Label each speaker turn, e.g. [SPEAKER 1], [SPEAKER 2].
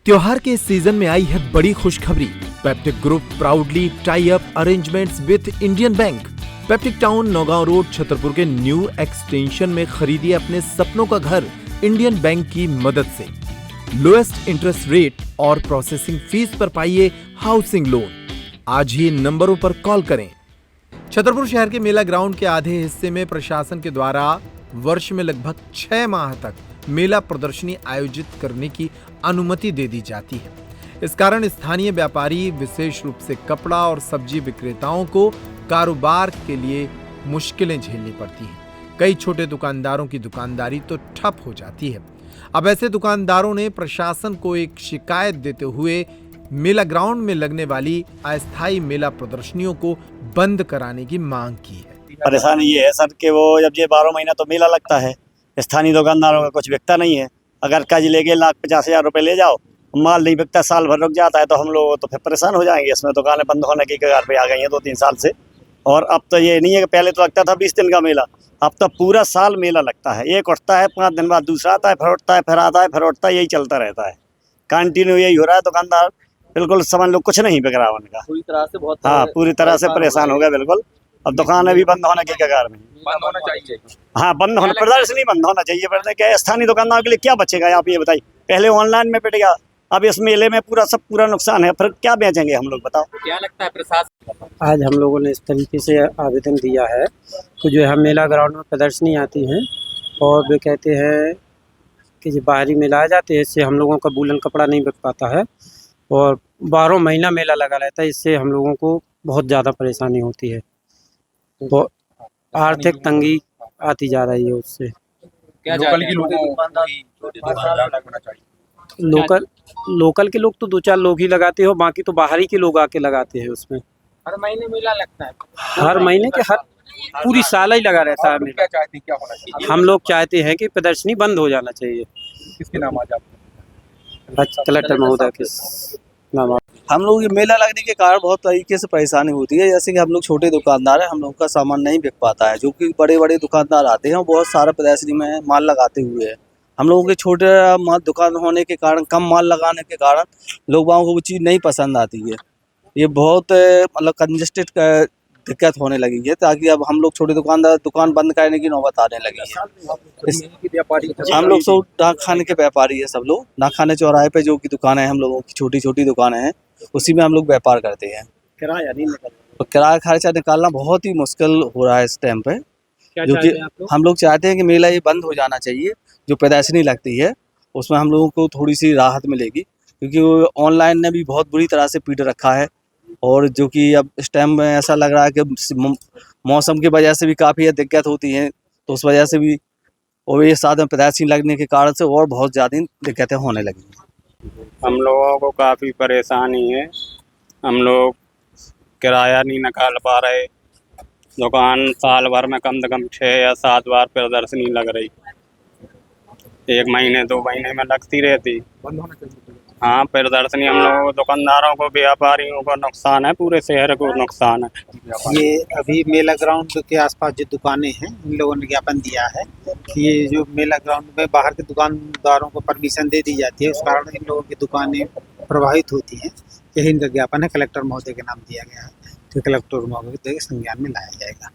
[SPEAKER 1] त्योहार के इस सीजन में आई है बड़ी खुशखबरी। Peptic group proudly tie up arrangements with Indian bank. Peptic town Naugaon road Chhatarpur के न्यू एक्सटेंशन में खरीदिए अपने सपनों का घर इंडियन बैंक की मदद से। लोएस्ट इंटरेस्ट रेट और प्रोसेसिंग फीस पर पाइए हाउसिंग लोन। आज ही नंबरों पर कॉल करें। छतरपुर शहर के मेला ग्राउंड के आधे हिस्से में प्रशासन के द्वारा वर्ष में लगभग 6 माह तक मेला प्रदर्शनी आयोजित करने की अनुमति दे दी जाती है। इस कारण स्थानीय व्यापारी, विशेष रूप से कपड़ा और सब्जी विक्रेताओं को कारोबार के लिए मुश्किलें झेलनी पड़ती हैं। कई छोटे दुकानदारों की दुकानदारी तो ठप हो जाती है। अब ऐसे दुकानदारों ने प्रशासन को एक शिकायत देते हुए मेला ग्राउंड में लगने वाली अस्थायी मेला प्रदर्शनियों को बंद कराने की मांग की है।
[SPEAKER 2] परेशानी ये है सर कि वो जब ये 12 महीना तो मेला लगता है, स्थानीय दुकानदारों का कुछ बिकता नहीं है। अगर कर्ज लेके 1,50,000 रुपए ले जाओ, माल नहीं बिकता, साल भर रुक जाता है, तो हम लोग तो फिर परेशान हो जाएंगे। इसमें दुकानें बंद होने की कगार पे आ गई हैं 2-3 साल से। और अब तो ये नहीं है कि पहले तो लगता था 20 दिन का मेला, अब तो पूरा साल मेला लगता है। एक उठता है, 5 दिन बाद दूसरा आता है, फिर उठता है, फिर आता है, फिर उठता है, यही चलता रहता है। कंटिन्यू यही हो रहा है। दुकानदार बिल्कुल समझ लो कुछ नहीं बिक रहा उनका,
[SPEAKER 3] पूरी तरह से बहुत
[SPEAKER 2] पूरी तरह से परेशान हो गए बिल्कुल। अब दुकानें भी बंद होने की कगार में।
[SPEAKER 3] बंद होना चाहिए।
[SPEAKER 2] बंद होना, प्रदर्शनी बंद होना चाहिए। पर क्या स्थानीय दुकानदारों के लिए क्या बचेगा, आप ये बताइए। पहले ऑनलाइन में पिट गया, अब इस मेले में पूरा नुकसान है, फिर क्या बेचेंगे हम लोग, बताओ।
[SPEAKER 3] क्या लगता है प्रशासन?
[SPEAKER 4] आज हम लोगों ने इस तरीके से आवेदन दिया है कि जो है मेला ग्राउंड में प्रदर्शनी आती हैं और वे कहते हैं कि जो बाहरी मेला आ जाते हैं, इससे हम लोगों का वूलन कपड़ा नहीं बिक पाता है और 12 महीना मेला लगा रहता है। इससे हम लोगों को बहुत ज़्यादा परेशानी होती है, तो आर्थिक तंगी आती जा रही है उससे।
[SPEAKER 3] क्या लोकल के
[SPEAKER 4] लोकल के लोग तो 2-4 लोग ही लगाते हो, बाकी तो बाहरी के लोग आके लगाते हैं उसमें।
[SPEAKER 3] हर महीने मेला लगता है?
[SPEAKER 4] हर महीने के हर पूरी साल ही लगा रहता है मेला।
[SPEAKER 3] क्या चाहते हैं, क्या होना चाहिए?
[SPEAKER 4] हम लोग चाहते हैं कि प्रदर्शनी बंद हो जाना चाहिए।
[SPEAKER 3] किसके नाम आ जाते?
[SPEAKER 4] कलेक्टर महोदय के नाम।
[SPEAKER 5] हम लोग ये मेला लगने के कारण बहुत तरीके से परेशानी होती है। जैसे कि हम लोग छोटे दुकानदार हैं, हम लोग का सामान नहीं बिक पाता है। जो कि बड़े बड़े दुकानदार आते हैं, बहुत सारा प्रदर्शनी में माल लगाते हुए है। हम लोगों के छोटे दुकान होने के कारण, कम माल लगाने के कारण लोगों को वो चीज़ नहीं पसंद आती है। ये बहुत मतलब कंजस्टेड दिक्कत होने लगी है, ताकि अब हम लोग छोटे दुकानदार दुकान बंद करने की नौबत आने लगी है। हम लोग सब डाक खाने के व्यापारी है, सब लोग डाक खाने चौराहे पे जो कि दुकानें हैं हम लोगों की, छोटी छोटी दुकानें हैं, उसी में हम लोग व्यापार करते हैं।
[SPEAKER 2] किराया नहीं निकलता,
[SPEAKER 5] तो किराया खर्चा निकालना बहुत ही मुश्किल हो रहा है इस टाइम पे। जो कि हम लोग चाहते हैं कि मेला ये बंद हो जाना चाहिए। जो प्रदर्शनी लगती है उसमें हम लोगों को थोड़ी सी राहत मिलेगी, क्योंकि वो ऑनलाइन ने भी बहुत बुरी तरह से पीट रखा है। और जो कि अब इस टाइम में ऐसा लग रहा है कि मौसम की वजह से भी काफ़ी दिक्कत होती है, तो उस वजह से भी, और ये साथ में प्रदर्शनी लगने के कारण से और बहुत ज़्यादा दिक्कतें होने लगी हैं।
[SPEAKER 6] हम लोगों को काफ़ी परेशानी है। हम लोग किराया नहीं निकाल पा रहे। दुकान साल भर में कम से कम 6 या 7 बार प्रदर्शनी लग रही, 1 महीने 2 महीने में लगती रहती।
[SPEAKER 3] बंद होना चाहिए।
[SPEAKER 6] हाँ, प्रदर्शनी हम लोगों को, दुकानदारों को, व्यापारियों को नुकसान है, पूरे शहर को नुकसान है।
[SPEAKER 7] ये अभी मेला ग्राउंड के आसपास जो दुकानें हैं, इन लोगों ने ज्ञापन दिया है कि ये जो मेला ग्राउंड में बाहर के दुकानदारों को परमिशन दे दी जाती है, उस कारण इन लोगों की दुकानें प्रभावित होती हैं। यही इनका ज्ञापन है, कलेक्टर महोदय के नाम दिया गया है, तो कलेक्टर महोदय के संज्ञान में लाया जाएगा।